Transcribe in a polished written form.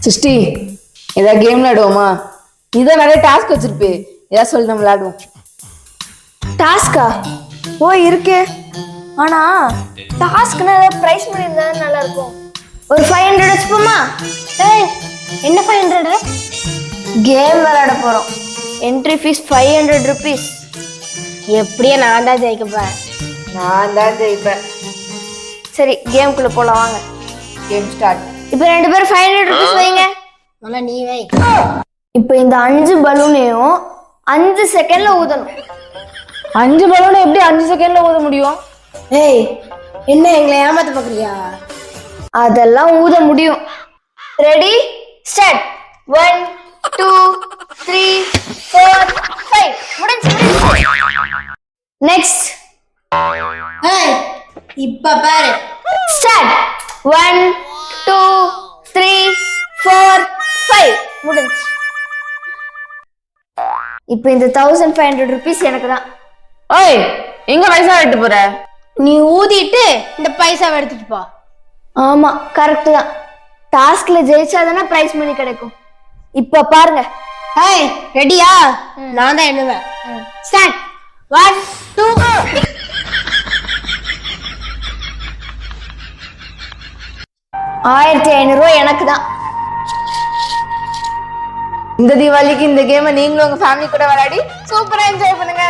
சிருஷ்டி ஏதாவது கேம் விளையாடுவோமா? நீதான் நிறைய டாஸ்க் வச்சிருப்பே, ஏதாவது சொல்லி நம்ம விளையாடுவோம். டாஸ்கா? ஓ இருக்கு. ஆனா டாஸ்க்னா ஏதாவது பிரைஸ் மணி இருந்தா நல்லா இருக்கும். ஒரு 500 வச்சுப்போமா? ஏய் என்ன 500? கேம் விளையாட போறோம். Entry fees 500 rupees. எப்படியே நான் தான் ஜெயிக்கப்பேன். நான் தான் ஜெயிப்பேன். சரி கேம்குள்ள போலாம் வாங்க. Game start. இப்போ 2 பேரும் 500 rupees வைங்க. நல்லா நீ வை. இப்போ இந்த 5 பலூனையும் 5 செகண்ட்ல ஊதணும். 5 பலூனை எப்படி 5 செகண்ட்ல ஊத முடியும்? ஏய் என்ன எங்களை ஏமாத்த பாக்குறியா? அதெல்லாம் ஊத முடியும். Ready start. 1 2 3 4 5 முடிஞ்சு. நெக்ஸ்ட். ஏய் இப்ப பாரு. ஸ்டார்ட். 1 2 3 4 5 முடிஞ்சு. இப்போ இந்த 1500 rupees எனக்கு தான். ஓய், எங்க பைசா எடுத்து போற? நீ ஊதிட்டு இந்த பைசாவை எடுத்துட்டு போ. ஆமா கரெக்ட் தான். டாஸ்க்ல ஜெயிச்சாதானே பிரைஸ் மணி கிடைக்கும். இப்ப பாருங்க. ஏய் ரெடியா? நான் தான் எண்ணுவேன். ஸ்டார்ட். 1 2 1500 எனக்கு தான். இந்த தீபாவளிக்கு இந்த கேமை நீங்களும் உங்க ஃபேமிலி கூட விளையாடி சூப்பரா என்ஜாய் பண்ணுங்க.